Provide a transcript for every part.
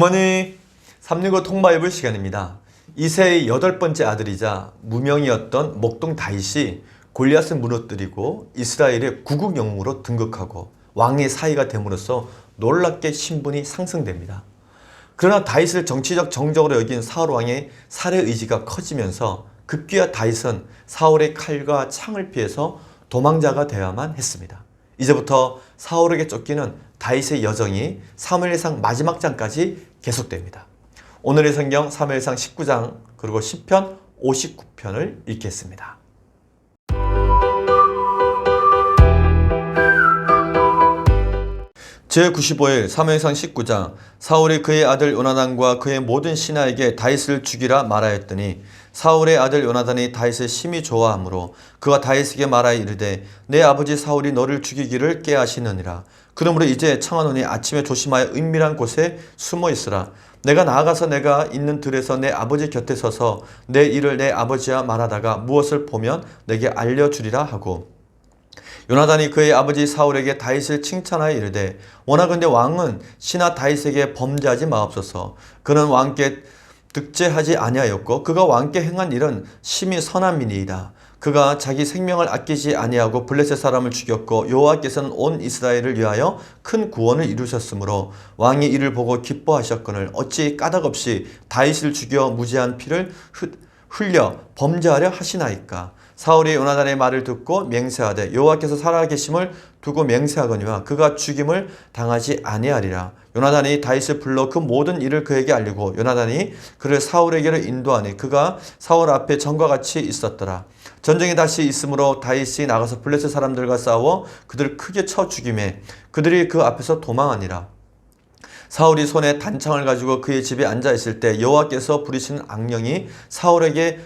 굿모닝 365 통바이블 시간입니다. 이새의 8번째 아들이자 무명이었던 목동 다윗이 골리앗을 무너뜨리고 이스라엘의 구국 영웅으로 등극하고 왕의 사위가 됨으로써 놀랍게 신분이 상승됩니다. 그러나 다윗을 정치적 정적으로 여긴 사울 왕의 살해 의지가 커지면서 급기야 다윗은 사울의 칼과 창을 피해서 도망자가 되어야만 했습니다. 이제부터 사울에게 쫓기는 다윗의 여정이 사무엘상 마지막 장까지 계속됩니다. 오늘의 성경 사무엘상 19장 그리고 10편 59편을 읽겠습니다. 제95일 사무엘상 19장 사울이 그의 아들 요나단과 그의 모든 신하에게 다윗을 죽이라 말하였더니 사울의 아들 요나단이 다윗을 심히 좋아하므로 그가 다윗에게 말하여 이르되 내 아버지 사울이 너를 죽이기를 꾀하시느니라. 그러므로 이제 청하노니 아침에 조심하여 은밀한 곳에 숨어 있으라. 내가 나아가서 내가 있는 들에서 내 아버지 곁에 서서 내 일을 내 아버지와 말하다가 무엇을 보면 내게 알려주리라 하고 요나단이 그의 아버지 사울에게 다윗을 칭찬하여 이르되 원하건대 왕은 신하 다윗에게 범죄하지 마옵소서. 그는 왕께 득죄하지 아니하였고 그가 왕께 행한 일은 심히 선한 민이이다. 그가 자기 생명을 아끼지 아니하고 블레셋 사람을 죽였고 여호와께서는 온 이스라엘을 위하여 큰 구원을 이루셨으므로 왕이 이를 보고 기뻐하셨거늘 어찌 까닭없이 다윗을 죽여 무죄한 피를 흘려 범죄하려 하시나이까. 사울이 요나단의 말을 듣고 맹세하되 여호와께서 살아계심을 두고 맹세하거니와 그가 죽임을 당하지 아니하리라. 요나단이 다윗을 불러 그 모든 일을 그에게 알리고 요나단이 그를 사울에게로 인도하니 그가 사울 앞에 전과 같이 있었더라. 전쟁이 다시 있으므로 다윗이 나가서 블레셋 사람들과 싸워 그들을 크게 쳐 죽이매 그들이 그 앞에서 도망하니라. 사울이 손에 단창을 가지고 그의 집에 앉아 있을 때 여호와께서 부리시는 악령이 사울에게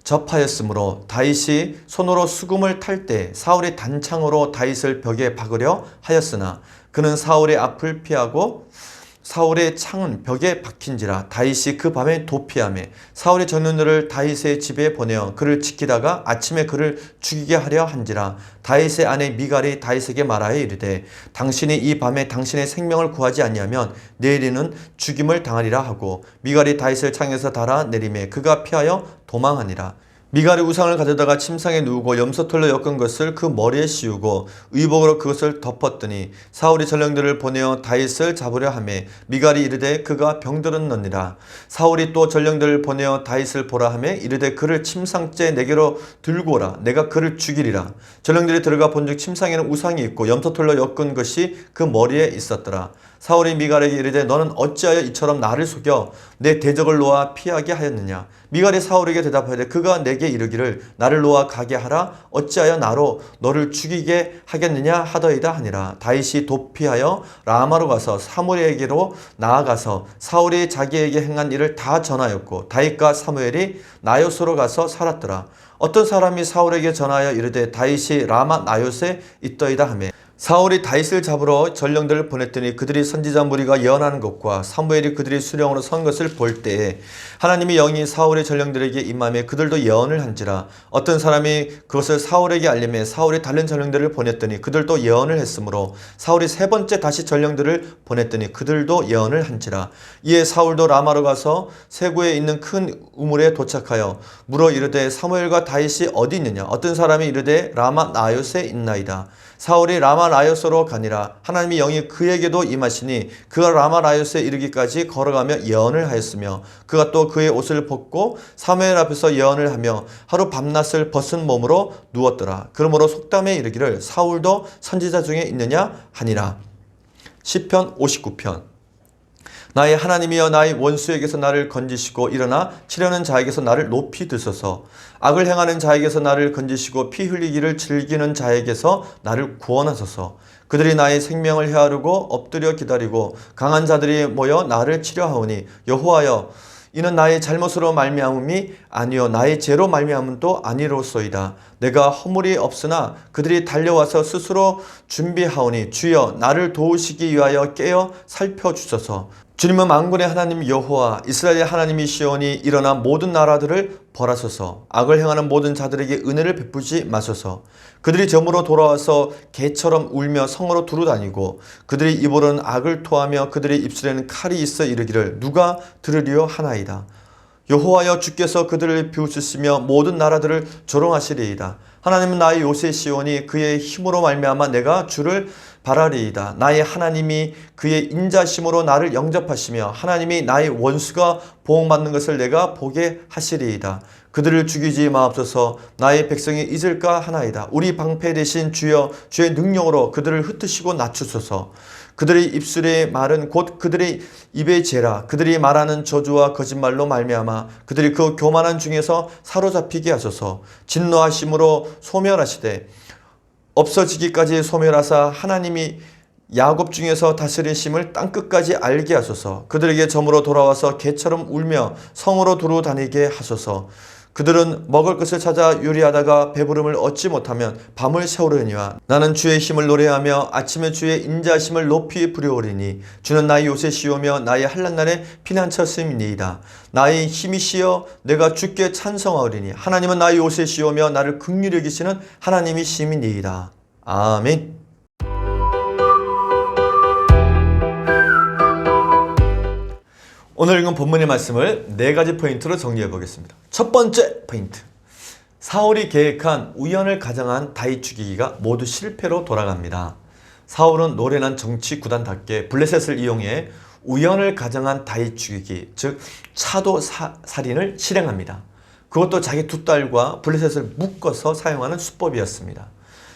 접하였으므로 다윗이 손으로 수금을 탈 때 사울이 단창으로 다윗을 벽에 박으려 하였으나 그는 사울의 앞을 피하고 사울의 창은 벽에 박힌지라. 다윗이 그 밤에 도피하매 사울의 전우들을 다윗의 집에 보내어 그를 지키다가 아침에 그를 죽이게 하려 한지라. 다윗의 아내 미갈이 다윗에게 말하여 이르되 당신이 이 밤에 당신의 생명을 구하지 아니하면 내일에는 죽임을 당하리라 하고 미갈이 다윗을 창에서 달아 내리매 그가 피하여 도망하니라. 미갈이 우상을 가져다가 침상에 누우고 염소털로 엮은 것을 그 머리에 씌우고 의복으로 그것을 덮었더니 사울이 전령들을 보내어 다윗을 잡으려 하매 미갈이 이르되 그가 병들었느니라. 사울이 또 전령들을 보내어 다윗을 보라 하매 이르되 그를 침상째 내게로 들고 오라. 내가 그를 죽이리라. 전령들이 들어가 본즉 침상에는 우상이 있고 염소털로 엮은 것이 그 머리에 있었더라. 사울이 미갈에게 이르되 너는 어찌하여 이처럼 나를 속여 내 대적을 놓아 피하게 하였느냐. 미갈이 사울에게 대답하되 그가 내게 이르기를 나를 놓아 가게 하라. 어찌하여 나로 너를 죽이게 하겠느냐 하더이다 하니라. 다윗이 도피하여 라마로 가서 사무엘에게로 나아가서 사울이 자기에게 행한 일을 다 전하였고 다윗과 사무엘이 나요스로 가서 살았더라. 어떤 사람이 사울에게 전하여 이르되 다윗이 라마 나요스에 있더이다 하매 사울이 다윗을 잡으러 전령들을 보냈더니 그들이 선지자 무리가 예언하는 것과 사무엘이 그들이 수령으로 선 것을 볼 때에 하나님의 영이 사울의 전령들에게 임하며 그들도 예언을 한지라. 어떤 사람이 그것을 사울에게 알림해 사울이 다른 전령들을 보냈더니 그들도 예언을 했으므로 사울이 세 번째 다시 전령들을 보냈더니 그들도 예언을 한지라. 이에 사울도 라마로 가서 세구에 있는 큰 우물에 도착하여 물어 이르되 사무엘과 다윗이 어디 있느냐. 어떤 사람이 이르되 라마 나요스에 있나이다. 사울이 라마 나요스로 가니라. 하나님의 영이 그에게도 임하시니 그가 라마 나요스에 이르기까지 걸어가며 예언을 하였으며 그가 또 그의 옷을 벗고 사무엘 앞에서 예언을 하며 하루 밤낮을 벗은 몸으로 누웠더라. 그러므로 속담에 이르기를 사울도 선지자 중에 있느냐 하니라. 시편 59편 나의 하나님이여 나의 원수에게서 나를 건지시고 일어나 치려는 자에게서 나를 높이 드소서. 악을 행하는 자에게서 나를 건지시고 피 흘리기를 즐기는 자에게서 나를 구원하소서. 그들이 나의 생명을 헤아르고 엎드려 기다리고 강한 자들이 모여 나를 치려하오니 여호와여 이는 나의 잘못으로 말미암음이 아니요 나의 죄로 말미암음도 아니로소이다. 내가 허물이 없으나 그들이 달려와서 스스로 준비하오니 주여 나를 도우시기 위하여 깨어 살펴주소서. 주님은 만군의 하나님 여호와 이스라엘의 하나님이시오니 일어나 모든 나라들을 벌하소서. 악을 행하는 모든 자들에게 은혜를 베푸지 마소서. 그들이 점으로 돌아와서 개처럼 울며 성으로 두루다니고 그들의 입으로는 악을 토하며 그들의 입술에는 칼이 있어 이르기를 누가 들으리요 하나이다. 여호와여 주께서 그들을 비웃으시며 모든 나라들을 조롱하시리이다. 하나님은 나의 요새시오니 그의 힘으로 말미암아 내가 주를 바라리이다. 나의 하나님이 그의 인자심으로 나를 영접하시며 하나님이 나의 원수가 보응받는 것을 내가 보게 하시리이다. 그들을 죽이지 마옵소서. 나의 백성이 잊을까 하나이다. 우리 방패 되신 주여 주의 능력으로 그들을 흩으시고 낮추소서. 그들의 입술의 말은 곧 그들의 입의 죄라. 그들이 말하는 저주와 거짓말로 말미암아 그들이 그 교만한 중에서 사로잡히게 하소서. 진노하심으로 소멸하시되 없어지기까지 소멸하사 하나님이 야곱 중에서 다스리심을 땅끝까지 알게 하소서. 그들에게 점으로 돌아와서 개처럼 울며 성으로 두루 다니게 하소서. 그들은 먹을 것을 찾아 요리하다가 배부름을 얻지 못하면 밤을 새우려니와 나는 주의 힘을 노래하며 아침에 주의 인자심을 높이 부려오리니 주는 나의 요새시오며 나의 한란날의 피난처심이니이다. 나의 힘이시여 내가 주께 찬송하오리니 하나님은 나의 요새시오며 나를 긍휼히 여기시는 하나님이심이니이다. 아멘. 오늘 읽은 본문의 말씀을 4가지 포인트로 정리해 보겠습니다. 첫 번째 포인트. 사울이 계획한 우연을 가정한 다윗 죽이기가 모두 실패로 돌아갑니다. 사울은 노련한 정치 구단답게 블레셋을 이용해 우연을 가정한 다윗 죽이기, 즉 차도 살인을 실행합니다. 그것도 자기 두 딸과 블레셋을 묶어서 사용하는 수법이었습니다.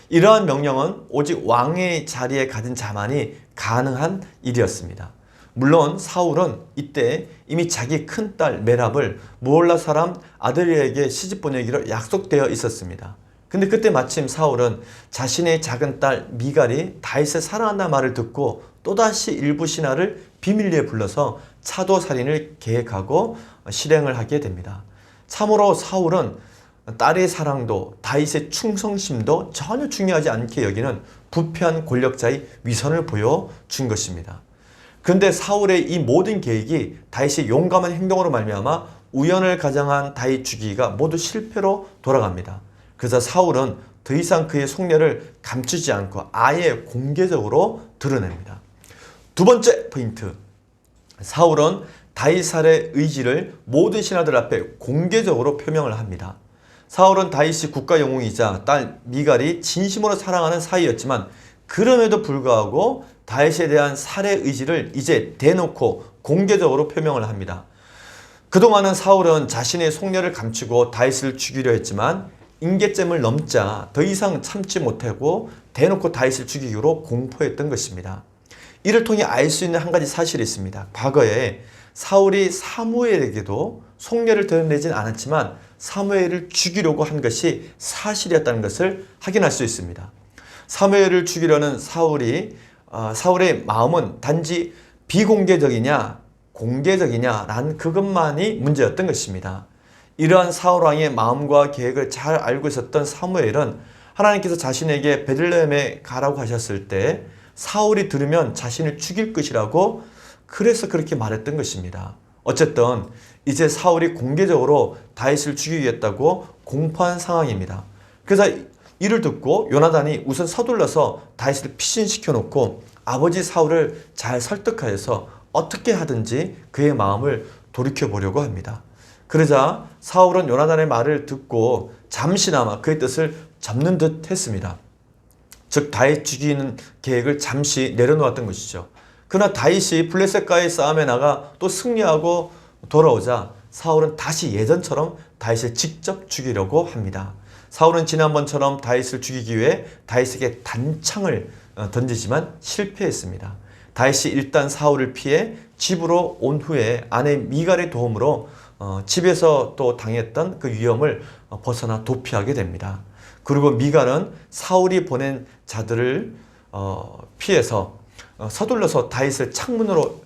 이러한 명령은 오직 왕의 자리에 가진 자만이 가능한 일이었습니다. 물론 사울은 이때 이미 자기 큰딸 메랍을 무올라 사람 아들에게 시집 보내기로 약속되어 있었습니다. 근데 그때 마침 사울은 자신의 작은 딸 미갈이 다윗을 사랑한다는 말을 듣고 또다시 일부 신하를 비밀리에 불러서 차도 살인을 계획하고 실행을 하게 됩니다. 참으로 사울은 딸의 사랑도 다윗의 충성심도 전혀 중요하지 않게 여기는 부패한 권력자의 위선을 보여준 것입니다. 그런데 사울의 이 모든 계획이 다윗의 용감한 행동으로 말미암아 우연을 가정한 다윗 죽이기가 모두 실패로 돌아갑니다. 그래서 사울은 더 이상 그의 속내를 감추지 않고 아예 공개적으로 드러냅니다. 두 번째 포인트. 사울은 다윗 살해 의지를 모든 신하들 앞에 공개적으로 표명을 합니다. 사울은 다윗이 국가 영웅이자 딸 미갈이 진심으로 사랑하는 사이였지만 그럼에도 불구하고 다윗에 대한 살해 의지를 이제 대놓고 공개적으로 표명을 합니다. 그동안은 사울은 자신의 속내를 감추고 다윗을 죽이려 했지만 임계점을 넘자 더 이상 참지 못하고 대놓고 다윗을 죽이기로 공포했던 것입니다. 이를 통해 알 수 있는 한 가지 사실이 있습니다. 과거에 사울이 사무엘에게도 속내를 드러내진 않았지만 사무엘을 죽이려고 한 것이 사실이었다는 것을 확인할 수 있습니다. 사무엘을 죽이려는 사울의 마음은 단지 비공개적이냐 공개적이냐라는 그것만이 문제였던 것입니다. 이러한 사울 왕의 마음과 계획을 잘 알고 있었던 사무엘은 하나님께서 자신에게 베들레헴에 가라고 하셨을 때 사울이 들으면 자신을 죽일 것이라고 그래서 그렇게 말했던 것입니다. 어쨌든 이제 사울이 공개적으로 다윗을 죽이겠다고 공포한 상황입니다. 그래서 이를 듣고 요나단이 우선 서둘러서 다윗을 피신시켜 놓고 아버지 사울을 잘 설득하여서 어떻게 하든지 그의 마음을 돌이켜 보려고 합니다. 그러자 사울은 요나단의 말을 듣고 잠시나마 그의 뜻을 접는 듯 했습니다. 즉 다윗 죽이는 계획을 잠시 내려놓았던 것이죠. 그러나 다윗이 블레셋과의 싸움에 나가 또 승리하고 돌아오자 사울은 다시 예전처럼 다윗을 직접 죽이려고 합니다. 사울은 지난번처럼 다윗을 죽이기 위해 다윗에게 단창을 던지지만 실패했습니다. 다윗이 일단 사울을 피해 집으로 온 후에 아내 미갈의 도움으로 집에서 또 당했던 그 위험을 벗어나 도피하게 됩니다. 그리고 미갈은 사울이 보낸 자들을 피해서 서둘러서 다윗을 창문으로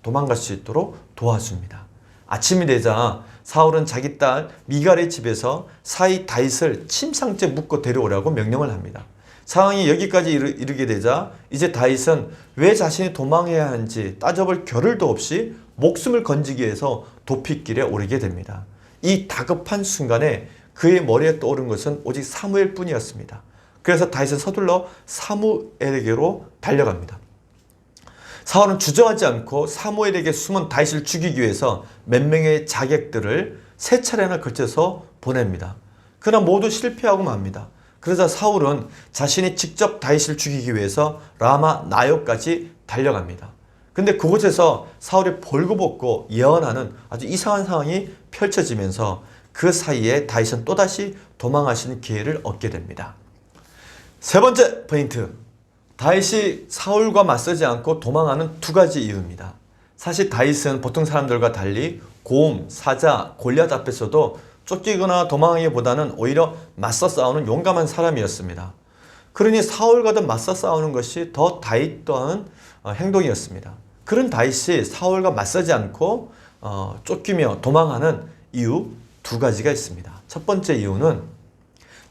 도망갈 수 있도록 도와줍니다. 아침이 되자 사울은 자기 딸 미갈의 집에서 사이 다윗을 침상째 묶고 데려오라고 명령을 합니다. 상황이 여기까지 이르게 되자 이제 다윗은 왜 자신이 도망해야 하는지 따져볼 겨를도 없이 목숨을 건지기 위해서 도피길에 오르게 됩니다. 이 다급한 순간에 그의 머리에 떠오른 것은 오직 사무엘 뿐이었습니다. 그래서 다윗은 서둘러 사무엘에게로 달려갑니다. 사울은 주저하지 않고 사무엘에게 숨은 다윗을 죽이기 위해서 몇 명의 자객들을 세 차례나 걸쳐서 보냅니다. 그러나 모두 실패하고 맙니다. 그러자 사울은 자신이 직접 다윗을 죽이기 위해서 라마 나요까지 달려갑니다. 근데 그곳에서 사울이 벌거벗고 예언하는 아주 이상한 상황이 펼쳐지면서 그 사이에 다윗은 또다시 도망하시는 기회를 얻게 됩니다. 세 번째 포인트, 다윗이 사울과 맞서지 않고 도망하는 두 가지 이유입니다. 사실 다윗은 보통 사람들과 달리 곰, 사자, 골리앗 앞에서도 쫓기거나 도망하기보다는 오히려 맞서 싸우는 용감한 사람이었습니다. 그러니 사울과도 맞서 싸우는 것이 더 다윗 또한 행동이었습니다. 그런 다윗이 사울과 맞서지 않고 쫓기며 도망하는 이유 두 가지가 있습니다. 첫 번째 이유는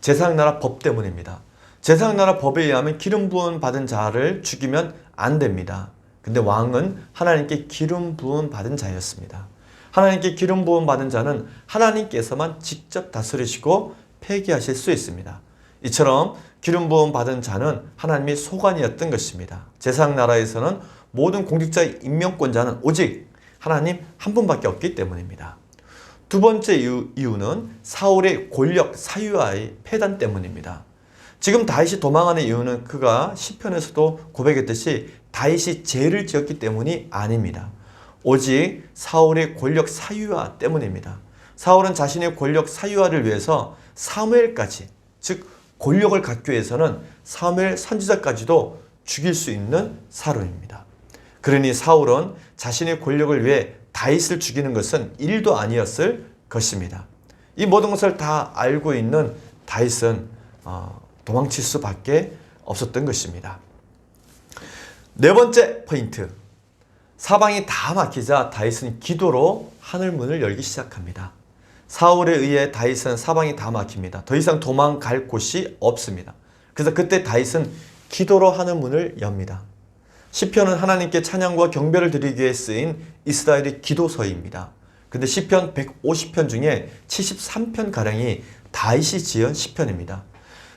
제사장나라 법 때문입니다. 제사장나라 법에 의하면 기름 부음 받은 자를 죽이면 안 됩니다. 근데 왕은 하나님께 기름 부음 받은 자였습니다. 하나님께 기름 부음 받은 자는 하나님께서만 직접 다스리시고 폐기하실 수 있습니다. 이처럼 기름 부음 받은 자는 하나님의 소관이었던 것입니다. 제사장 나라에서는 모든 공직자의 임명권자는 오직 하나님 한 분밖에 없기 때문입니다. 두 번째 이유는 사울의 권력 사유와의 패단 때문입니다. 지금 다윗이 도망하는 이유는 그가 시편에서도 고백했듯이 다윗이 죄를 지었기 때문이 아닙니다. 오직 사울의 권력 사유화 때문입니다. 사울은 자신의 권력 사유화를 위해서 사무엘까지, 즉 권력을 갖기 위해서는 사무엘 선지자까지도 죽일 수 있는 사람입니다. 그러니 사울은 자신의 권력을 위해 다윗을 죽이는 것은 일도 아니었을 것입니다. 이 모든 것을 다 알고 있는 다윗은 도망칠 수밖에 없었던 것입니다. 네 번째 포인트, 사방이 다 막히자 다윗은 기도로 하늘 문을 열기 시작합니다. 사울에 의해 다윗은 사방이 다 막힙니다. 더 이상 도망갈 곳이 없습니다. 그래서 그때 다윗은 기도로 하늘 문을 엽니다. 시편은 하나님께 찬양과 경배를 드리기 위해 쓰인 이스라엘의 기도서입니다. 근데 시편 150편 중에 73편가량이 다윗이 지은 시편입니다.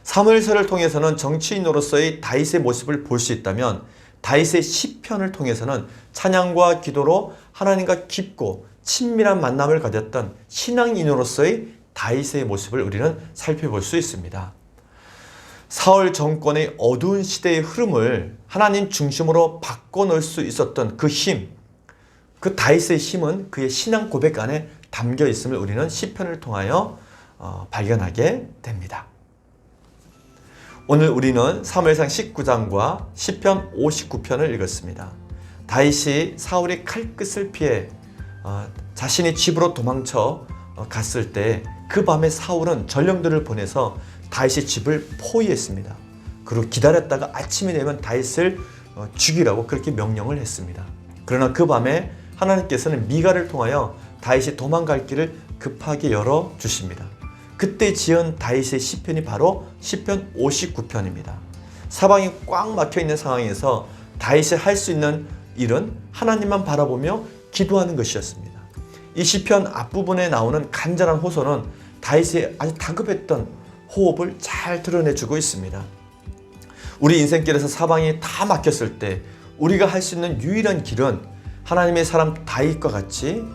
사무엘서를 통해서는 정치인으로서의 다윗의 모습을 볼 수 있다면 다윗의 시편을 통해서는 찬양과 기도로 하나님과 깊고 친밀한 만남을 가졌던 신앙인으로서의 다윗의 모습을 우리는 살펴볼 수 있습니다. 사울 정권의 어두운 시대의 흐름을 하나님 중심으로 바꿔놓을 수 있었던 그 힘, 그 다윗의 힘은 그의 신앙 고백 안에 담겨 있음을 우리는 시편을 통하여 발견하게 됩니다. 오늘 우리는 사무엘상 19장과 시편 59편을 읽었습니다. 다윗이 사울의 칼끝을 피해 자신의 집으로 도망쳐 갔을 때 그 밤에 사울은 전령들을 보내서 다윗의 집을 포위했습니다. 그리고 기다렸다가 아침이 되면 다윗을 죽이라고 그렇게 명령을 했습니다. 그러나 그 밤에 하나님께서는 미가를 통하여 다윗이 도망갈 길을 급하게 열어주십니다. 그때 지은 다윗의 시편이 바로 시편 59편입니다. 사방이 꽉 막혀있는 상황에서 다윗이 할 수 있는 일은 하나님만 바라보며 기도하는 것이었습니다. 이 시편 앞부분에 나오는 간절한 호소는 다윗의 아주 다급했던 호흡을 잘 드러내주고 있습니다. 우리 인생길에서 사방이 다 막혔을 때 우리가 할 수 있는 유일한 길은 하나님의 사람 다윗과 같이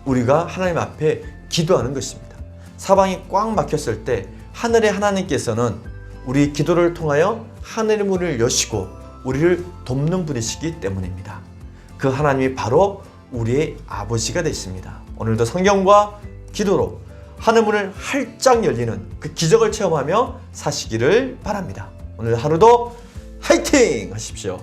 우리가 하나님 앞에 기도하는 것입니다. 사방이 꽉 막혔을 때 하늘의 하나님께서는 우리 기도를 통하여 하늘의 문을 여시고 우리를 돕는 분이시기 때문입니다. 그 하나님이 바로 우리의 아버지가 되십니다. 오늘도 성경과 기도로 하늘 문을 활짝 열리는 그 기적을 체험하며 사시기를 바랍니다. 오늘 하루도 화이팅 하십시오.